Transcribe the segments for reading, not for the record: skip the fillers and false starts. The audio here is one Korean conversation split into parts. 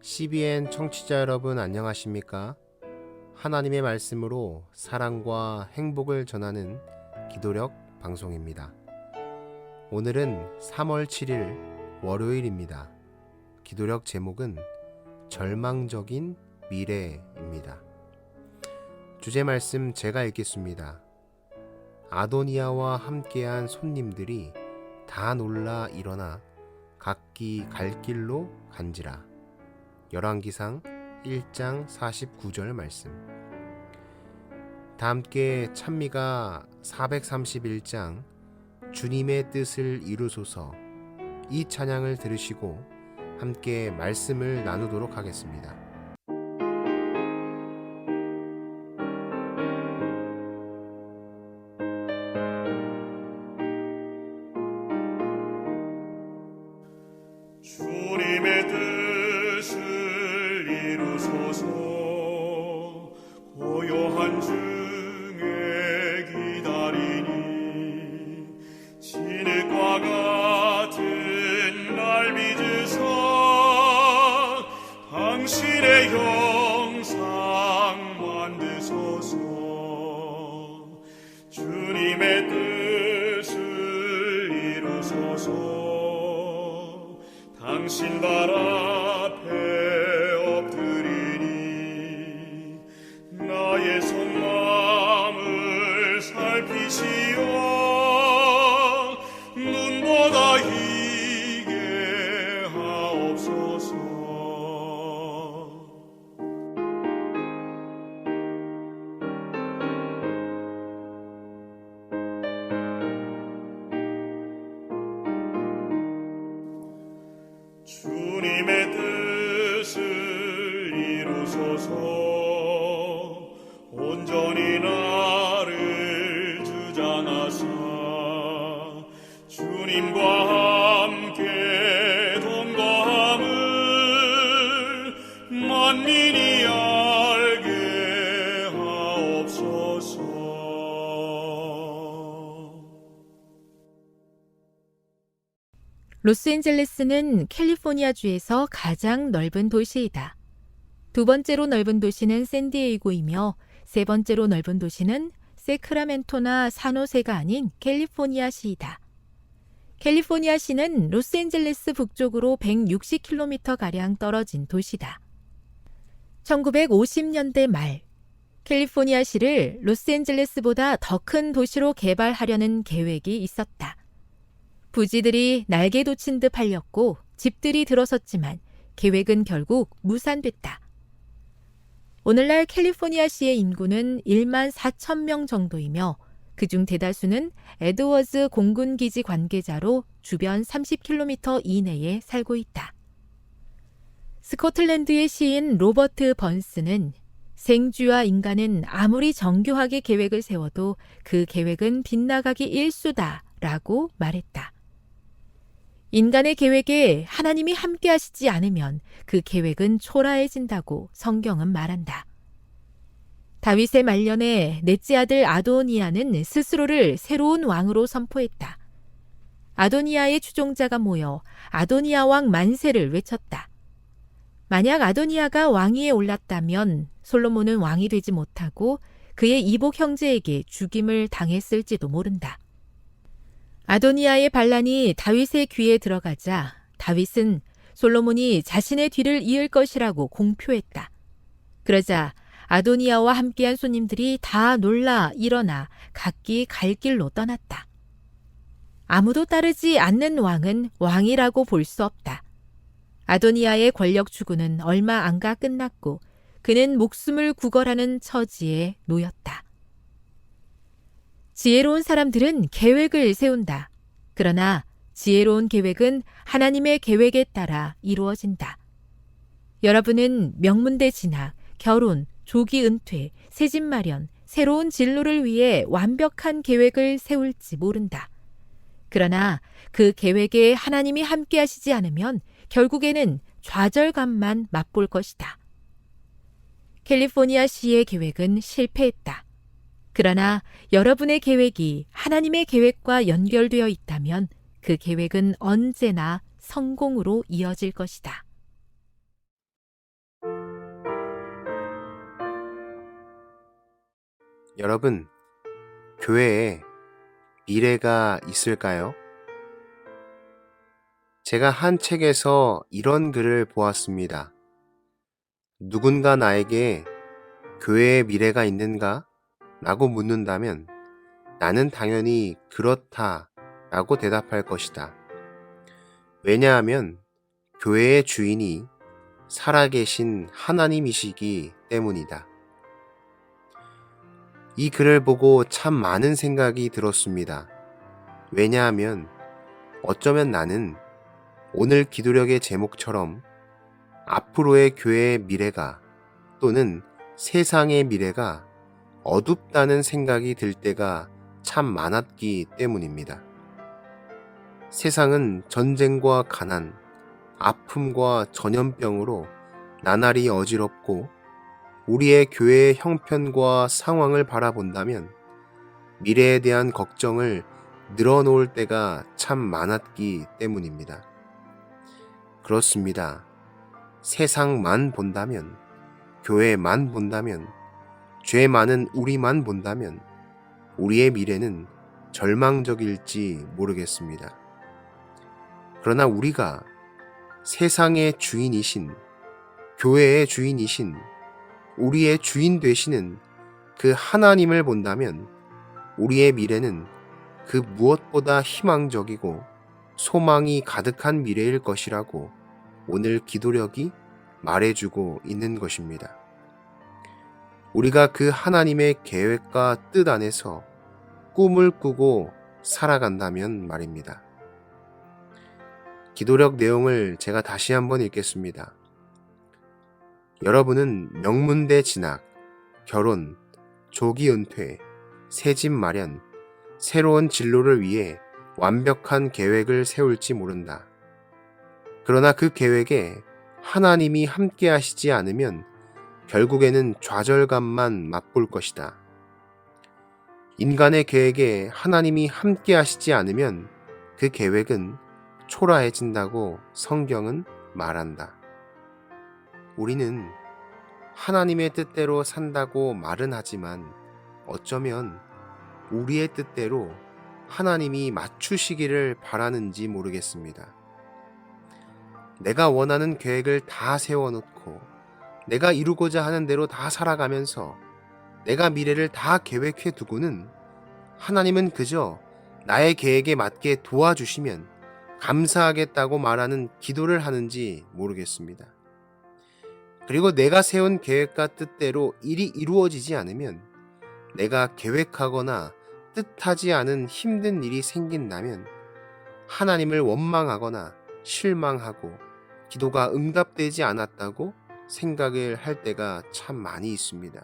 CBN 청취자 여러분 안녕하십니까? 하나님의 말씀으로 사랑과 행복을 전하는 기도력 방송입니다. 오늘은 3월 7일 월요일입니다. 기도력 제목은 절망적인 미래입니다. 주제 말씀 제가 읽겠습니다. 아도니아와 함께한 손님들이 다 놀라 일어나 각기 갈 길로 간지라. 열왕기상 1장 49절 말씀. 다 함께 찬미가 431장 주님의 뜻을 이루소서 이 찬양을 들으시고 함께 말씀을 나누도록 하겠습니다. 주님의 뜻을 이루소서 고요한 중에 기다리니 진흙과 같은 날 빚으사 당신의 형상 만드소서 주님의 뜻을 이루소서 당신 발 앞에 엎드리니 나의 속마음을 살피시어 눈보다 희게 하옵소서. 주님의 뜻을 이루소서 온전히 나를 주장하사 주님과 함께 동거함을 만민이 알게 하옵소서. 로스앤젤레스는 캘리포니아주에서 가장 넓은 도시이다. 두 번째로 넓은 도시는 샌디에이고이며 세 번째로 넓은 도시는 세크라멘토나 산호세가 아닌 캘리포니아시이다. 캘리포니아시는 로스앤젤레스 북쪽으로 160km가량 떨어진 도시다. 1950년대 말, 캘리포니아시를 로스앤젤레스보다 더 큰 도시로 개발하려는 계획이 있었다. 부지들이 날개 돋친 듯 팔렸고 집들이 들어섰지만 계획은 결국 무산됐다. 오늘날 캘리포니아시의 인구는 1만 4천 명 정도이며 그중 대다수는 에드워즈 공군기지 관계자로 주변 30km 이내에 살고 있다. 스코틀랜드의 시인 로버트 번스는 생쥐와 인간은 아무리 정교하게 계획을 세워도 그 계획은 빗나가기 일수다라고 말했다. 인간의 계획에 하나님이 함께 하시지 않으면 그 계획은 초라해진다고 성경은 말한다. 다윗의 말년에 넷째 아들 아도니아는 스스로를 새로운 왕으로 선포했다. 아도니아의 추종자가 모여 아도니아 왕 만세를 외쳤다. 만약 아도니아가 왕위에 올랐다면 솔로몬은 왕이 되지 못하고 그의 이복 형제에게 죽임을 당했을지도 모른다. 아도니아의 반란이 다윗의 귀에 들어가자 다윗은 솔로몬이 자신의 뒤를 이을 것이라고 공표했다. 그러자 아도니아와 함께한 손님들이 다 놀라 일어나 각기 갈 길로 떠났다. 아무도 따르지 않는 왕은 왕이라고 볼 수 없다. 아도니아의 권력 추구는 얼마 안 가 끝났고 그는 목숨을 구걸하는 처지에 놓였다. 지혜로운 사람들은 계획을 세운다. 그러나 지혜로운 계획은 하나님의 계획에 따라 이루어진다. 여러분은 명문대 진학, 결혼, 조기 은퇴, 새집 마련, 새로운 진로를 위해 완벽한 계획을 세울지 모른다. 그러나 그 계획에 하나님이 함께 하시지 않으면 결국에는 좌절감만 맛볼 것이다. 캘리포니아시의 계획은 실패했다. 그러나 여러분의 계획이 하나님의 계획과 연결되어 있다면 그 계획은 언제나 성공으로 이어질 것이다. 여러분, 교회에 미래가 있을까요? 제가 한 책에서 이런 글을 보았습니다. 누군가 나에게 교회에 미래가 있는가? 라고 묻는다면 나는 당연히 그렇다 라고 대답할 것이다. 왜냐하면 교회의 주인이 살아계신 하나님이시기 때문이다. 이 글을 보고 참 많은 생각이 들었습니다. 왜냐하면 어쩌면 나는 오늘 기도력의 제목처럼 앞으로의 교회의 미래가 또는 세상의 미래가 어둡다는 생각이 들 때가 참 많았기 때문입니다. 세상은 전쟁과 가난, 아픔과 전염병으로 나날이 어지럽고 우리의 교회의 형편과 상황을 바라본다면 미래에 대한 걱정을 늘어놓을 때가 참 많았기 때문입니다. 그렇습니다. 세상만 본다면, 교회만 본다면, 죄 많은 우리만 본다면 우리의 미래는 절망적일지 모르겠습니다. 그러나 우리가 세상의 주인이신, 교회의 주인이신, 우리의 주인 되시는 그 하나님을 본다면 우리의 미래는 그 무엇보다 희망적이고 소망이 가득한 미래일 것이라고 오늘 기도력이 말해주고 있는 것입니다. 우리가 그 하나님의 계획과 뜻 안에서 꿈을 꾸고 살아간다면 말입니다. 기도력 내용을 제가 다시 한번 읽겠습니다. 여러분은 명문대 진학, 결혼, 조기 은퇴, 새집 마련, 새로운 진로를 위해 완벽한 계획을 세울지 모른다. 그러나 그 계획에 하나님이 함께 하시지 않으면 결국에는 좌절감만 맛볼 것이다. 인간의 계획에 하나님이 함께 하시지 않으면 그 계획은 초라해진다고 성경은 말한다. 우리는 하나님의 뜻대로 산다고 말은 하지만 어쩌면 우리의 뜻대로 하나님이 맞추시기를 바라는지 모르겠습니다. 내가 원하는 계획을 다 세워놓고 내가 이루고자 하는 대로 다 살아가면서 내가 미래를 다 계획해 두고는 하나님은 그저 나의 계획에 맞게 도와주시면 감사하겠다고 말하는 기도를 하는지 모르겠습니다. 그리고 내가 세운 계획과 뜻대로 일이 이루어지지 않으면 내가 계획하거나 뜻하지 않은 힘든 일이 생긴다면 하나님을 원망하거나 실망하고 기도가 응답되지 않았다고 생각을 할 때가 참 많이 있습니다.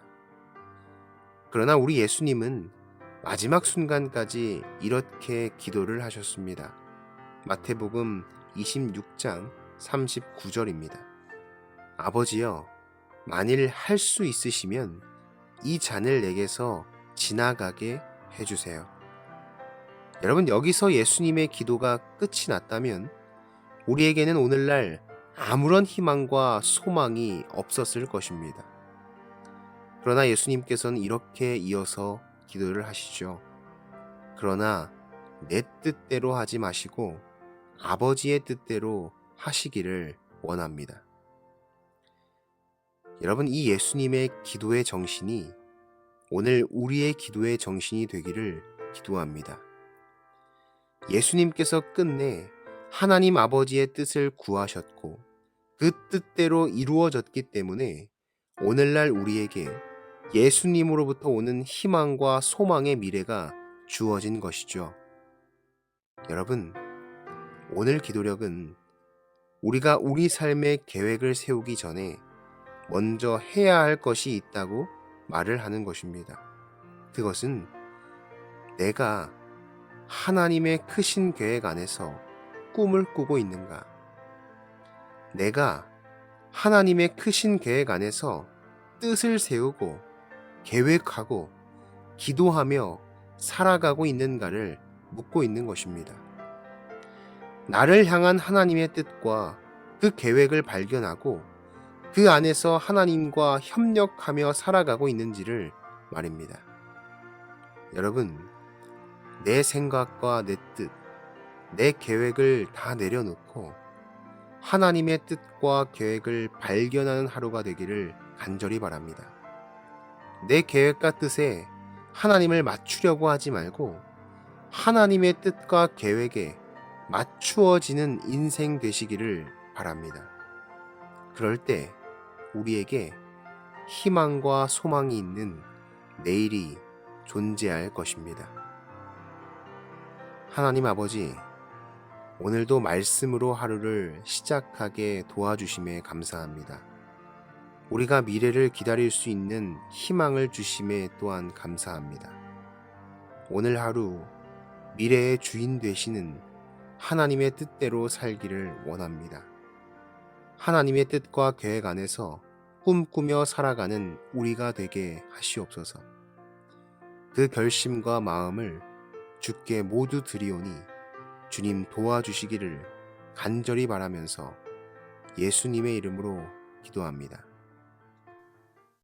그러나 우리 예수님은 마지막 순간까지 이렇게 기도를 하셨습니다. 마태복음 26장 39절입니다. 아버지여, 만일 할 수 있으시면 이 잔을 내게서 지나가게 해주세요. 여러분, 여기서 예수님의 기도가 끝이 났다면 우리에게는 오늘날 아무런 희망과 소망이 없었을 것입니다. 그러나 예수님께서는 이렇게 이어서 기도를 하시죠. 그러나 내 뜻대로 하지 마시고 아버지의 뜻대로 하시기를 원합니다. 여러분, 이 예수님의 기도의 정신이 오늘 우리의 기도의 정신이 되기를 기도합니다. 예수님께서 끝내 하나님 아버지의 뜻을 구하셨고 그 뜻대로 이루어졌기 때문에 오늘날 우리에게 예수님으로부터 오는 희망과 소망의 미래가 주어진 것이죠. 여러분, 오늘 기도력은 우리가 우리 삶의 계획을 세우기 전에 먼저 해야 할 것이 있다고 말을 하는 것입니다. 그것은 내가 하나님의 크신 계획 안에서 꿈을 꾸고 있는가? 내가 하나님의 크신 계획 안에서 뜻을 세우고 계획하고 기도하며 살아가고 있는가를 묻고 있는 것입니다. 나를 향한 하나님의 뜻과 그 계획을 발견하고 그 안에서 하나님과 협력하며 살아가고 있는지를 말입니다. 여러분, 내 생각과 내 뜻, 내 계획을 다 내려놓고 하나님의 뜻과 계획을 발견하는 하루가 되기를 간절히 바랍니다. 내 계획과 뜻에 하나님을 맞추려고 하지 말고 하나님의 뜻과 계획에 맞추어지는 인생 되시기를 바랍니다. 그럴 때 우리에게 희망과 소망이 있는 내일이 존재할 것입니다. 하나님 아버지, 오늘도 말씀으로 하루를 시작하게 도와주심에 감사합니다. 우리가 미래를 기다릴 수 있는 희망을 주심에 또한 감사합니다. 오늘 하루 미래의 주인 되시는 하나님의 뜻대로 살기를 원합니다. 하나님의 뜻과 계획 안에서 꿈꾸며 살아가는 우리가 되게 하시옵소서. 그 결심과 마음을 주께 모두 드리오니 주님 도와주시기를 간절히 바라면서 예수님의 이름으로 기도합니다.